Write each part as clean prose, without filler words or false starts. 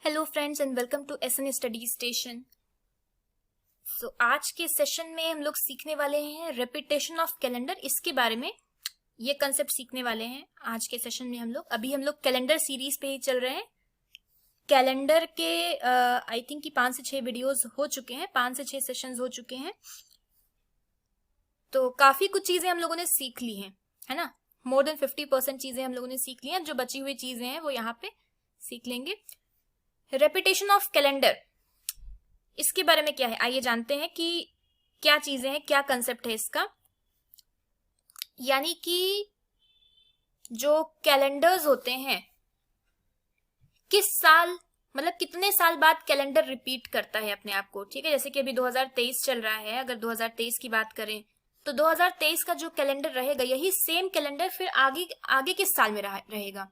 Hello friends and welcome to SN study station. So आज के session में हम लोग सीखने वाले हैं रेपिटेशन ऑफ कैलेंडर। इसके बारे में ये कंसेप्ट सीखने वाले हैं आज के सेशन में। हम लोग कैलेंडर सीरीज पे ही चल रहे हैं। कैलेंडर के आई थिंक कि 5 से 6 वीडियोस हो चुके हैं, 5 से 6 सेशंस हो चुके हैं। तो काफी कुछ चीजें हम लोगों ने सीख ली हैं, है ना। मोर देन 50% चीजें हम लोगों ने सीख ली हैं। जो बची हुई चीजें हैं वो यहाँ पे सीख लेंगे। रेपिटेशन ऑफ कैलेंडर, इसके बारे में क्या है आइए जानते हैं कि क्या चीजें हैं, क्या कंसेप्ट है इसका। यानी कि जो कैलेंडर्स होते हैं, किस साल मतलब कितने साल बाद कैलेंडर रिपीट करता है अपने आप को। ठीक है, जैसे कि अभी 2023 चल रहा है। अगर 2023 की बात करें तो 2023 का जो कैलेंडर रहेगा यही सेम कैलेंडर फिर आगे किस साल में रहेगा,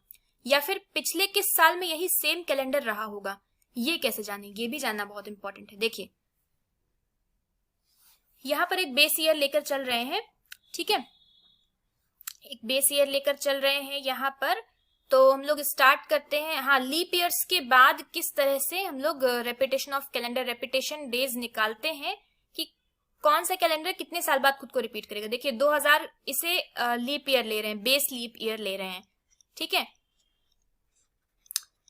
या फिर पिछले किस साल में यही सेम कैलेंडर रहा होगा। ये कैसे जाने, ये भी जानना बहुत इंपॉर्टेंट है। देखिए यहां पर एक बेस ईयर लेकर चल रहे हैं। ठीक है, एक बेस ईयर लेकर चल रहे हैं यहां पर। तो हम लोग स्टार्ट करते हैं। हाँ, लीप ईयर्स के बाद किस तरह से हम लोग repetition of calendar, repetition days निकालते हैं कि कौन सा कैलेंडर कितने साल बाद खुद को रिपीट करेगा। देखिए 2000 इसे लीप ईयर ले रहे हैं, बेस लीप ईयर ले रहे हैं। ठीक है,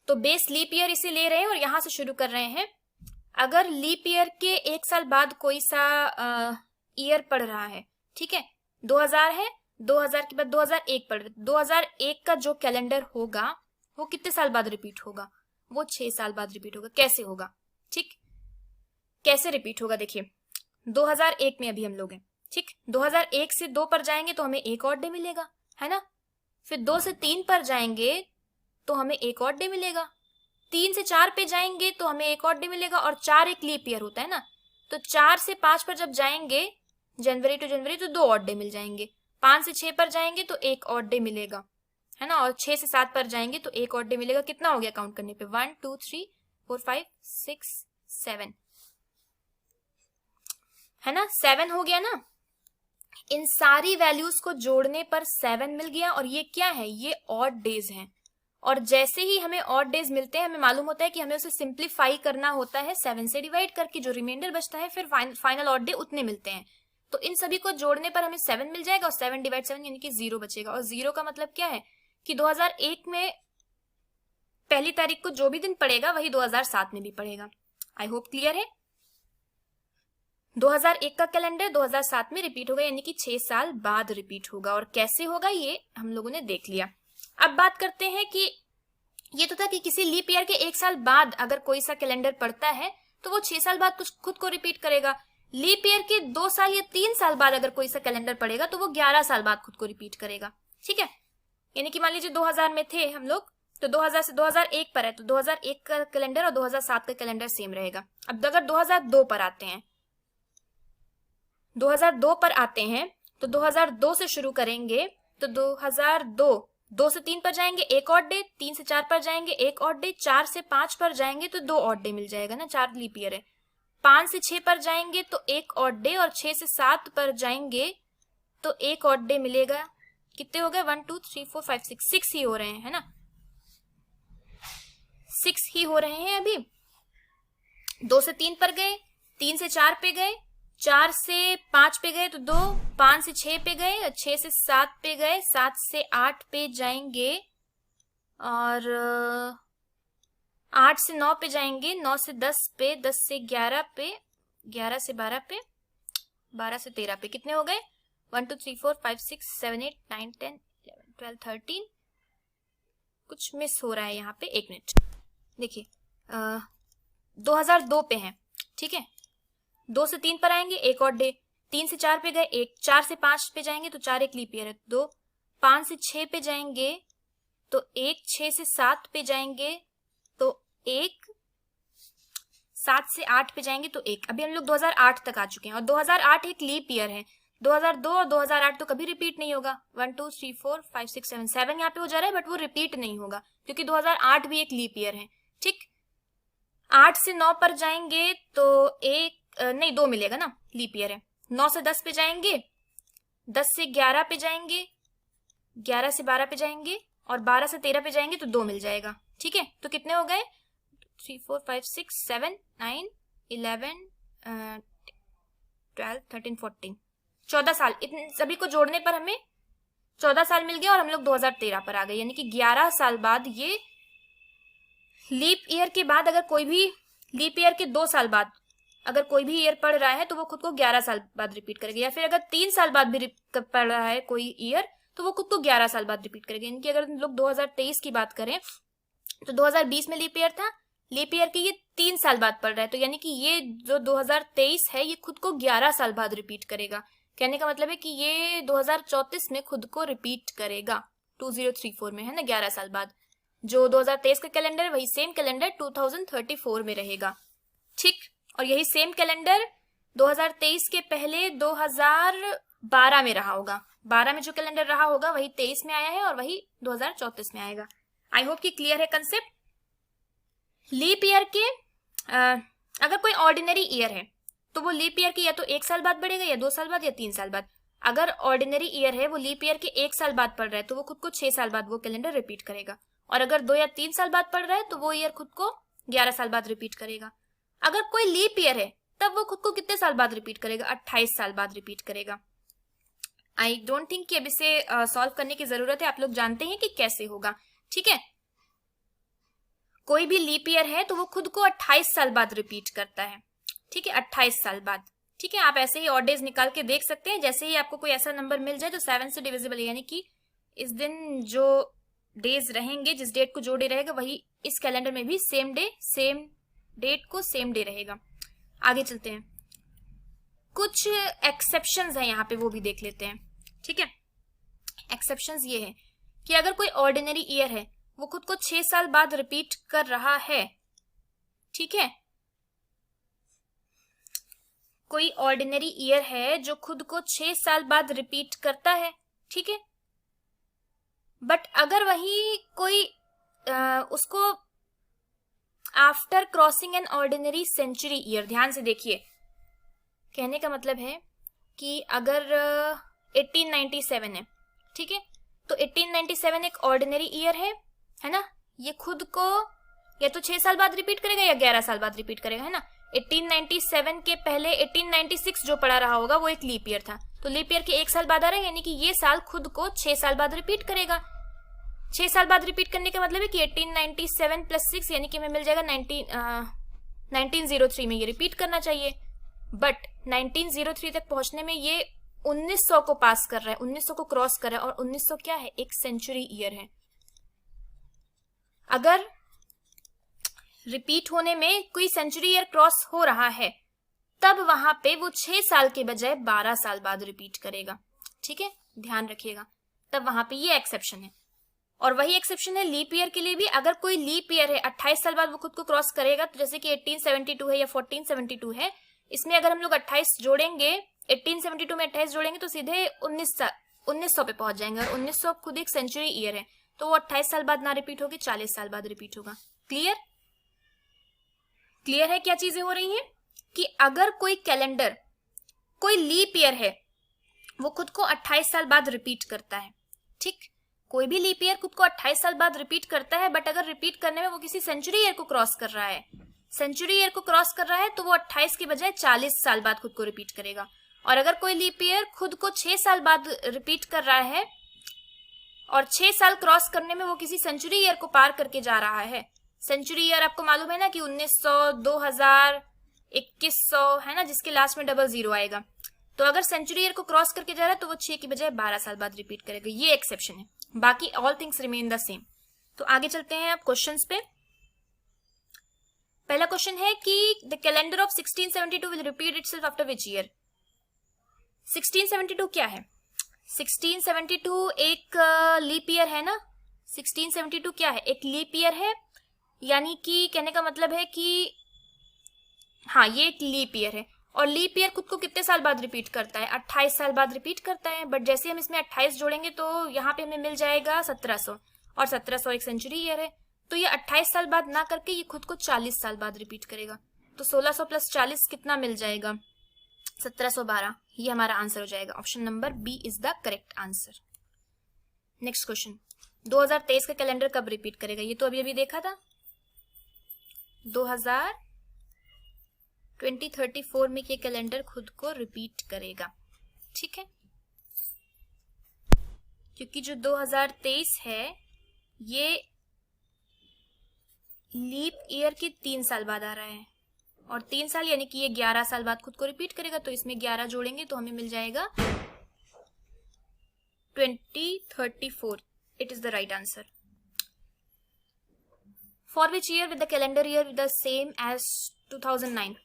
तो बेस लीप ईयर इसे ले रहे हैं और यहां से शुरू कर रहे हैं। अगर लीप ईयर के एक साल बाद कोई सा ईयर पड़ रहा है, ठीक है, 2000 है, 2000 के बाद 2001 पड़ रहा है, 2001 का जो कैलेंडर होगा वो कितने साल बाद रिपीट होगा, वो 6 साल बाद रिपीट होगा। कैसे होगा, ठीक, कैसे रिपीट होगा। देखिए 2001 में अभी हम लोग हैं, ठीक, 2001 से 2 पर जाएंगे तो हमें एक और डे मिलेगा, है ना। फिर 2 से 3 पर जाएंगे तो हमें एक और डे मिलेगा। 3 से 4 पे जाएंगे तो हमें एक और डे मिलेगा, और 4 एक लीप ईयर होता है ना। तो 4 से 5 पर जब जाएंगे, जनवरी टू जनवरी, तो 2 और डे मिल जाएंगे। 5 से 6 पर जाएंगे तो एक और डे मिलेगा, है ना। और 6 से 7 पर जाएंगे तो एक और डे मिलेगा। कितना हो गया काउंट करने पे, 1 2 3 4 5 6 7, है ना, 7 हो गया ना। इन सारी वैल्यूज को जोड़ने पर 7 मिल गया। और ये क्या है, ये ऑड डेज हैं। और जैसे ही हमें ऑड डेज मिलते हैं, हमें मालूम होता है कि हमें उसे सिंप्लीफाई करना होता है 7 से डिवाइड करके। जो रिमाइंडर बचता है फिर फाइनल ऑड डे उतने मिलते हैं। तो इन सभी को जोड़ने पर हमें 7 मिल जाएगा, और 7 डिवाइड 7 यानी कि 0 बचेगा। और 0 का मतलब क्या है कि 2001 में पहली तारीख को जो भी दिन पड़ेगा वही 2007 में भी पड़ेगा। आई होप क्लियर है। 2001 का कैलेंडर 2007 में रिपीट होगा, यानी कि 6 साल बाद रिपीट होगा। और कैसे होगा ये हम लोगों ने देख लिया। अब बात करते हैं कि ये तो था कि किसी लीप ईयर के 1 साल बाद अगर कोई सा कैलेंडर पड़ता है तो वो 6 साल बाद खुद को रिपीट करेगा। लीप ईयर के 2 साल या 3 साल बाद अगर कोई सा कैलेंडर पड़ेगा तो वो 11 साल बाद खुद को रिपीट करेगा। ठीक है, यानी कि मान लीजिए 2000 में थे हम लोग, तो 2000 से 2001 पर है, तो 2001 का कैलेंडर और 2007 का कैलेंडर सेम रहेगा। अब अगर 2002 पर आते हैं, 2002 पर आते हैं तो 2002 से शुरू करेंगे। तो 2002 2 से 3 पर जाएंगे एक और डे, 3 से 4 पर जाएंगे एक और डे, 4 से 5 पर जाएंगे तो 2 और डे मिल जाएगा ना, 4 लीप ईयर है। 5 से 6 पर जाएंगे तो एक और डे, और 6 से 7 पर जाएंगे तो एक और डे मिलेगा। कितने हो गए, 1 2 3 4 5 6 ही हो रहे हैं, है ना, 6 ही हो रहे हैं अभी। 2 से 3 पर गए, 3 से 4 पे गए, 4 से 5 पे गए तो 2, 5 से 6 पे गए, 6 से 7 पे गए, 7 से 8 पे जाएंगे, और 8 से 9 पे जाएंगे, 9 से 10 पे, 10 से 11 पे, 11 से 12 पे, 12 से 13 पे। कितने हो गए, 1 2 3 4 5 6 7 8 9 10 11 12 13। कुछ मिस हो रहा है यहाँ पे, एक मिनट। देखिए 2002 पे है, ठीक है। 2 से 3 पर आएंगे एक और डे, 3 से 4 पे गए एक, 4 से 5 पे जाएंगे तो 4 एक लीप ईयर है, 2, 5 से 6 पे जाएंगे तो 1, 6 से 7 पे जाएंगे तो 1, 7 से 8 पे जाएंगे तो 1। अभी हम लोग 2008 तक आ चुके हैं, और 2008 एक लीप ईयर है। 2002 और 2008 तो कभी रिपीट नहीं होगा। 1 2 3 4 5 6 7 7 यहाँ पे हो जा रहा है, बट वो रिपीट नहीं होगा क्योंकि 2008 भी एक लीप ईयर है। ठीक, 8 से 9 पर जाएंगे तो एक नहीं 2 मिलेगा ना, लीप ईयर है। 9 से 10 पे जाएंगे, 10 से 11 पे जाएंगे, 11 से 12 पे जाएंगे, और 12 से 13 पे जाएंगे तो 2 मिल जाएगा। ठीक है, तो कितने हो गए, 3 4 5 6 7 9 11 12 13 14 14 साल, इन सभी को जोड़ने पर हमें 14 साल मिल गया और हम लोग 2013 पर आ गए, यानी कि 11 साल बाद ये लीप ईयर के बाद अगर कोई भी लीप ईयर के 2 साल बाद अगर कोई भी ईयर पढ़ रहा है तो वो खुद को 11 साल बाद रिपीट करेगा, या फिर अगर 3 साल बाद भी पढ़ रहा है कोई ईयर तो वो खुद को 11 साल बाद रिपीट करेगा। यानी कि अगर हम लोग 2023 की बात करें तो 2020 में लीप ईयर था, लीप ईयर के ये 3 साल बाद पढ़ रहा है, तो यानी कि ये जो 2023 है ये खुद को 11 साल बाद रिपीट करेगा। कहने का मतलब है कि ये 2034 में खुद को रिपीट करेगा 2034 में, है ना, 11 साल बाद। जो 2023 का कैलेंडर है वही सेम कैलेंडर 2034 में रहेगा, ठीक। और यही सेम कैलेंडर 2023 के पहले 2012 में रहा होगा, 12 में जो कैलेंडर रहा होगा वही 23 में आया है और वही 2034 में आएगा। आई होप कि क्लियर है कंसेप्ट। लीप ईयर के अगर कोई ऑर्डिनरी ईयर है तो वो लीप ईयर के या तो 1 साल बाद बढ़ेगा या 2 साल बाद या 3 साल बाद। अगर ऑर्डिनरी ईयर है वो लीप ईयर के 1 साल बाद पड़ रहा है तो वो खुद को 6 साल बाद वो कैलेंडर रिपीट करेगा, और अगर 2 या 3 साल बाद पड़ रहा है तो वो ईयर खुद को 11 साल बाद रिपीट करेगा। अगर कोई लीप ईयर है तब वो खुद को कितने साल बाद रिपीट करेगा, 28 साल बाद रिपीट करेगा। आई डोंट थिंक कि अब इसे सॉल्व करने की जरूरत है, आप लोग जानते हैं कि कैसे होगा, ठीक है। कोई भी लीप ईयर है तो वो खुद को 28 साल बाद रिपीट करता है, ठीक है, 28 साल बाद, ठीक है। आप ऐसे ही और डेज निकाल के देख सकते हैं, जैसे ही आपको कोई ऐसा नंबर मिल जाए जो 7 से डिविजिबल है, यानी कि इस दिन जो डेज रहेंगे, जिस डेट को जो डे रहेगा वही इस कैलेंडर में भी सेम डे सेम डेट को सेम डे रहेगा। आगे चलते हैं, कुछ एक्सेप्शंस हैं यहाँ पे, वो भी देख लेते हैं, ठीक है। एक्सेप्शंस ये है कि अगर कोई ऑर्डिनरी ईयर है वो खुद को 6 साल बाद रिपीट कर रहा है, ठीक है। कोई ऑर्डिनरी ईयर है जो खुद को 6 साल बाद रिपीट करता है, ठीक है। बट अगर वही कोई उसको after crossing an ordinary century year, ध्यान से देखिए, कहने का मतलब है कि अगर 1897 है, ठीक है, तो 1897 एक ऑर्डिनरी ईयर है ना, ये खुद को या तो 6 साल बाद रिपीट करेगा या 11 साल बाद रिपीट करेगा, है ना। 1897 के पहले 1896 जो पड़ा रहा होगा वो एक लीप ईयर था, तो लीप ईयर के 1 साल बाद आ रहा है, यानी कि ये साल खुद को 6 साल बाद रिपीट करेगा। 6 साल बाद रिपीट करने का मतलब है कि 1897 प्लस 6 यानी कि हमें मिल जाएगा 1903 में ये रिपीट करना चाहिए। बट 1903 तक पहुंचने में ये 1900 को पास कर रहा है, 1900 को क्रॉस कर रहा है, और 1900 क्या है, एक सेंचुरी ईयर है। अगर रिपीट होने में कोई सेंचुरी ईयर क्रॉस हो रहा है तब वहां पे वो 6 साल के बजाय 12 साल बाद रिपीट करेगा, ठीक है, ध्यान रखिएगा। तब वहां पे ये एक्सेप्शन है, और वही एक्सेप्शन है लीप ईयर के लिए भी। अगर कोई लीप ईयर है 28 साल बाद वो खुद को क्रॉस करेगा, तो जैसे कि 1872 है या 1472 है, इसमें अगर हम लोग 28 जोड़ेंगे, 1872 में 28 जोड़ेंगे तो सीधे 1900 पे पहुंच जाएंगे, और 1900 खुद एक सेंचुरी ईयर है, तो वो 28 साल बाद ना रिपीट होगी, 40 साल बाद रिपीट होगा। क्लियर है क्या चीजें हो रही हैं, कि अगर कोई कैलेंडर कोई लीप ईयर है वो खुद को 28 साल बाद रिपीट करता है, ठीक। कोई भी लीप ईयर खुद को 28 साल बाद रिपीट करता है, बट अगर रिपीट करने में वो किसी सेंचुरी ईयर को क्रॉस कर रहा है, सेंचुरी ईयर को क्रॉस कर रहा है, तो वो 28 के बजाय 40 साल बाद खुद को रिपीट करेगा। और अगर कोई लीप ईयर खुद को 6 साल बाद रिपीट कर रहा है और 6 साल क्रॉस करने में वो किसी सेंचुरी ईयर को पार करके जा रहा है, सेंचुरी ईयर आपको मालूम है ना कि 1900, 2000, 2100 है ना, जिसके लास्ट में 00 आएगा। तो अगर सेंचुरी ईयर को क्रॉस करके जा रहा है तो वो 6 की बजाय 12 साल बाद रिपीट करेगा, ये एक्सेप्शन है। बाकी all things remain the same. तो आगे चलते हैं अब क्वेश्चंस पे। पहला क्वेश्चन है कि the calendar of 1672 will repeat itself after which year. 1672 क्या है? 1672 एक लीप ईयर है ना। 1672 क्या है? एक लीप ईयर है, यानी कि कहने का मतलब है कि हाँ, ये एक लीप ईयर है। और लीप ईयर खुद को कितने साल बाद रिपीट करता है? 28 साल बाद रिपीट करता है। बट जैसे हम इसमें 28 जोड़ेंगे तो यहाँ पे हमें मिल जाएगा 1700, और 1700 एक सेंचुरी ईयर है, तो ये 28 साल बाद ना करके ये खुद को 40 साल बाद रिपीट करेगा। तो 1600 प्लस 40 कितना मिल जाएगा? 1712। ये हमारा आंसर हो जाएगा। Option number B is the correct answer. Next question, 2023 का कैलेंडर कब रिपीट करेगा? ये तो अभी अभी देखा था। 2034 में ये कैलेंडर खुद को रिपीट करेगा। ठीक है, क्योंकि जो 2023 है ये लीप ईयर के 3 साल बाद आ रहा है, और 3 साल यानी कि ये 11 साल बाद खुद को रिपीट करेगा, तो इसमें 11 जोड़ेंगे तो हमें मिल जाएगा 2034। It is the right answer. For which year with the calendar year with the same as 2009?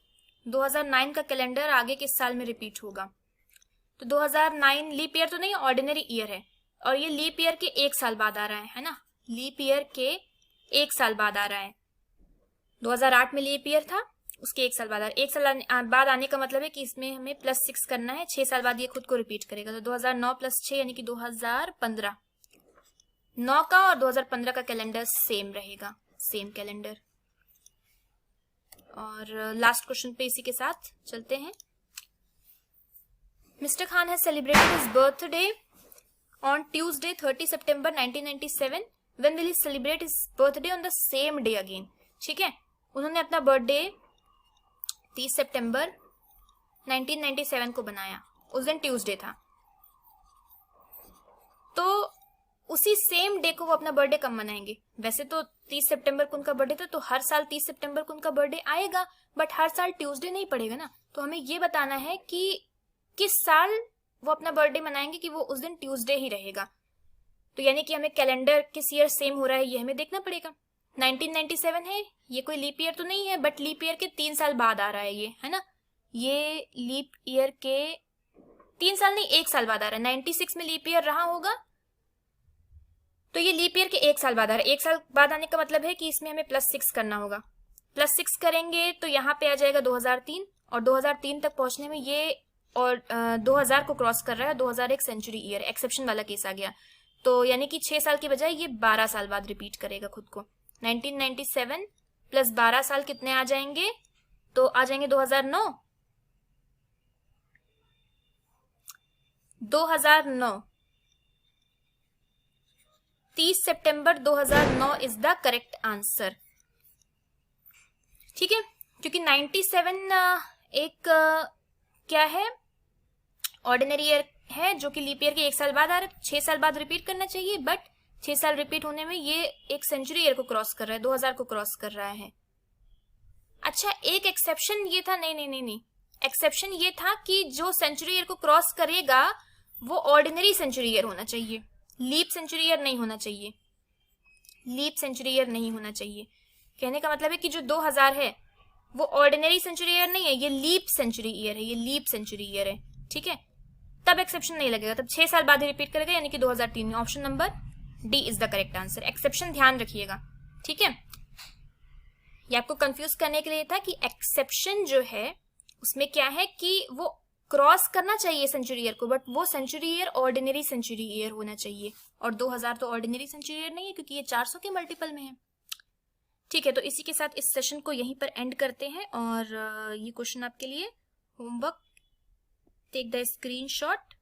2009 का कैलेंडर आगे किस साल में रिपीट होगा? तो 2009 लीप ईयर तो नहीं, ऑर्डिनरी ईयर है, और ये लीप ईयर के 1 साल बाद आ रहा है ना, लीप ईयर के 1 साल बाद आ रहा है। 2008 में लीप ईयर था, उसके 1 साल बाद आ रहा है। 1 साल बाद आने का मतलब है कि इसमें हमें +6 करना है, 6 साल बाद ये खुद को रिपीट करेगा। तो 2009 + 6 यानी कि 2015। 9 का और 2015 का कैलेंडर सेम रहेगा, सेम कैलेंडर। और लास्ट क्वेश्चन पे इसी के साथ चलते हैं। Mister Khan has celebrated his birthday on Tuesday 30 September 1997। When will he celebrate his birthday on the same day again? ठीक है, उन्होंने अपना बर्थडे 30 सितंबर 1997 को बनाया, उस दिन ट्यूसडे था, तो उसी सेम डे को वो अपना बर्थडे कब मनाएंगे? वैसे तो 30 सितंबर को उनका बर्थडे था, तो हर साल 30 सितंबर को उनका बर्थडे आएगा, बट हर साल ट्यूसडे नहीं पड़ेगा ना। तो हमें ये बताना है कि किस साल वो अपना बर्थडे मनाएंगे कि वो उस दिन ट्यूसडे ही रहेगा। तो यानी कि हमें कैलेंडर किस ईयर सेम हो रहा है ये हमें देखना पड़ेगा। 1997 है, ये कोई लीप ईयर तो नहीं है, बट लीप ईयर के 3 साल बाद आ रहा है ये, है ना। ये लीप ईयर के 3 साल नहीं, 1 साल बाद आ रहा है। 96 में लीप ईयर रहा होगा, तो ये लीप ईयर के 1 साल बाद आ रहा है। 1 साल बाद आने का मतलब है कि इसमें हमें +6 करना होगा। +6 करेंगे तो यहाँ पे आ जाएगा 2003, और 2003 तक पहुंचने में ये और 2000 को क्रॉस कर रहा है। 2001 सेंचुरी ईयर, एक्सेप्शन वाला केस आ गया, तो यानी कि 6 साल की बजाय ये 12 साल बाद रिपीट करेगा खुद को। 1997 + 12 साल कितने आ जाएंगे? तो आ जाएंगे 2009। 2009 30 सितंबर 2009 इज द करेक्ट आंसर। ठीक है, क्योंकि 97 एक क्या है, ऑर्डिनरी ईयर है, जो कि लीप ईयर के 1 साल बाद आ रहा है। 6 साल बाद रिपीट करना चाहिए, बट 6 साल रिपीट होने में ये एक सेंचुरी ईयर को क्रॉस कर रहा है, 2000 को क्रॉस कर रहा है। अच्छा, एक एक्सेप्शन ये था, नहीं, एक्सेप्शन ये था कि जो सेंचुरी ईयर को क्रॉस करेगा वो ऑर्डिनरी सेंचुरी ईयर होना चाहिए, लीप सेंचुरी ईयर नहीं होना चाहिए, लीप सेंचुरी ईयर नहीं होना चाहिए। कहने का मतलब है कि जो 2000 है वो ऑर्डिनरी सेंचुरी ईयर नहीं है, ये लीप सेंचुरी ईयर है, ये लीप सेंचुरी ईयर है। ठीक है, तब एक्सेप्शन नहीं लगेगा, तब 6 साल बाद ही रिपीट करेगा, यानी कि 2003 में। Option number D is the correct answer. Exception ध्यान रखिएगा, ठीक है। ये आपको कंफ्यूज करने के लिए था कि एक्सेप्शन जो है उसमें क्या है कि वो क्रॉस करना चाहिए सेंचुरी ईयर को, बट वो century year ordinary century year होना चाहिए, और 2000 तो ऑर्डिनरी सेंचुरी ईयर नहीं है, क्योंकि ये 400 के मल्टीपल में है। ठीक है, तो इसी के साथ इस सेशन को यहीं पर एंड करते हैं, और ये क्वेश्चन आपके लिए homework, take the screenshot.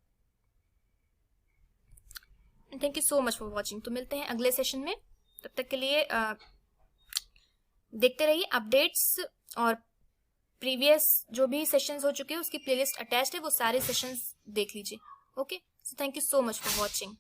Thank you so much for watching. तो मिलते हैं अगले सेशन में, तब तक के लिए देखते रहिए अपडेट्स, और प्रीवियस जो भी सेशंस हो चुके हैं उसकी प्लेलिस्ट अटैच्ड है, वो सारे सेशंस देख लीजिए। Okay, so thank you so much for watching.